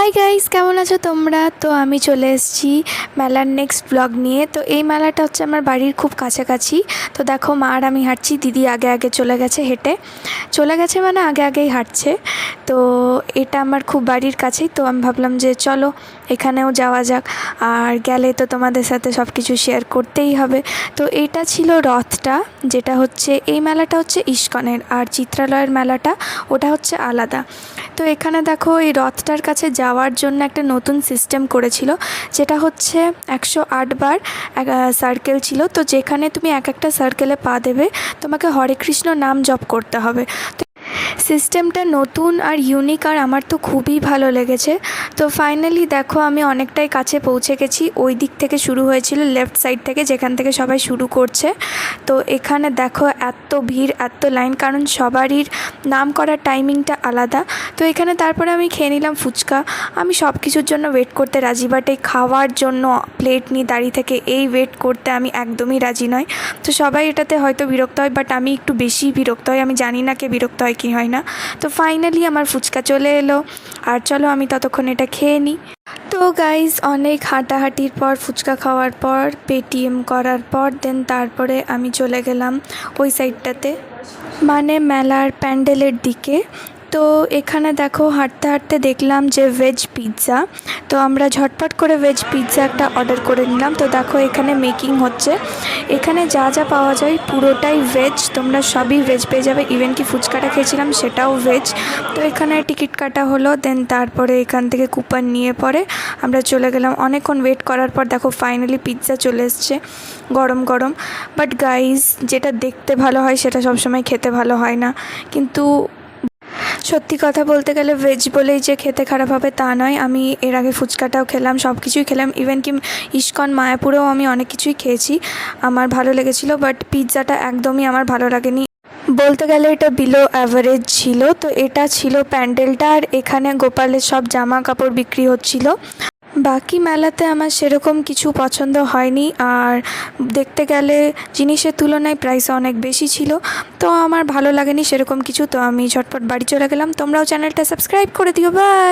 Hi guys, কেমন আছো তোমরা? তো আমি চলে এসেছি মেলার নেক্সট ব্লগ নিয়ে। তো এই মেলাটা হচ্ছে আমার বাড়ির খুব কাছাকাছি। তো দেখো, মা আর আমি হাঁটছি, দিদি আগে আগে চলে গেছে, হেঁটে চলে গেছে, মানে আগে আগেই হাঁটছে। তো এটা আমার খুব বাড়ির কাছেই, তো আমি ভাবলাম যে চলো এখানেও যাওয়া যাক, আর গেলে তো তোমাদের সাথে সব কিছু শেয়ার করতেই হবে। তো এইটা ছিল রথটা, যেটা হচ্ছে এই মেলাটা হচ্ছে ইস্কনের, আর চিত্রালয়ের মেলাটা ওটা হচ্ছে আলাদা। তো এখানে দেখো, এই রথটার কাছে যাওয়ার জন্য একটা নতুন সিস্টেম করেছিল, যেটা হচ্ছে 108 বার সার্কেল ছিল। তো যেখানে তুমি এক একটা সার্কেলে পা দেবে, তোমাকে হরে কৃষ্ণ নাম জপ করতে হবে। সিস্টেমটা নতুন আর ইউনিক, আর আমার তো খুবই ভালো লেগেছে। তো ফাইনালি দেখো, আমি অনেকটাই কাছে পৌঁছে গেছি। ওই দিক থেকে শুরু হয়েছিল, লেফট সাইড থেকে, যেখান থেকে সবাই শুরু করছে। তো এখানে দেখো এত ভিড়, এত লাইন, কারণ সবারই নাম করার টাইমিংটা আলাদা। তো এখানে তারপরে আমি খেয়ে নিলাম ফুচকা। আমি সব কিছুর জন্য ওয়েট করতে রাজি, বাট এই খাওয়ার জন্য প্লেট নিয়ে দাঁড়িয়ে থেকে এই ওয়েট করতে আমি একদমই রাজি নয়। তো সবাই এটাতে হয়তো বিরক্ত হয়, বাট আমি একটু বেশি বিরক্ত হয়। আমি জানি না কে বিরক্ত হয় কি হয় না। তো ফাইনালি আমার ফুচকা চলে এলো, আর চলো আমি ততক্ষণ এটা খেয়ে নিই। তো গাইজ, অনেক হাঁটাহাঁটির পর, ফুচকা খাওয়ার পর, পেটিএম করার পর, দেন তারপরে আমি চলে গেলাম ওই সাইডটাতে, মানে মেলার প্যান্ডেলের দিকে। তো এখানে দেখো, হাঁটতে হাঁটতে দেখলাম যে ভেজ পিৎজা। তো আমরা ঝটপট করে ভেজ পিৎজা একটা অর্ডার করে নিলাম। তো দেখো, এখানে মেকিং হচ্ছে। এখানে যা যা পাওয়া যায় পুরোটাই ভেজ, তোমরা সবই ভেজ পেয়ে যাবে। ইভেন কি ফুচকাটা খেয়েছিলাম সেটাও ভেজ। তো এখানে টিকিট কাটা হলো, দেন তারপরে এখান থেকে কুপন নিয়ে পরে আমরা চলে গেলাম। অনেকক্ষণ ওয়েট করার পর দেখো ফাইনালি পিৎজা চলে এসছে, গরম গরম। বাট গাইজ, যেটা দেখতে ভালো হয় সেটা সবসময় খেতে ভালো হয় না। কিন্তু সত্যি কথা বলতে গেলে, ভেজ বলেই যে খেতে খারাপ হবে তা নয়। আমি এর আগে ফুচকাটাও খেলাম, সব কিছুই খেলাম। ইভেন কি ইস্কন মায়াপুরেও আমি অনেক কিছুই খেয়েছি, আমার ভালো লেগেছিলো। বাট পিৎজাটা একদমই আমার ভালো লাগেনি, বলতে গেলে এটা বিলো অ্যাভারেজ ছিল। তো এটা ছিল প্যান্ডেলটা, আর এখানে গোপালের সব জামা কাপড় বিক্রি হচ্ছিল। বাকি মেলাতে আমার সেরকম কিছু পছন্দ হয়নি, আর দেখতে গেলে জিনিসের তুলনায় প্রাইস অনেক বেশি ছিল। তো আমার ভালো লাগেনি সেরকম কিছু। তো আমি ঝটপট বাড়ি চলে গেলাম। তোমরাও চ্যানেলটা সাবস্ক্রাইব করে দিও। বাই।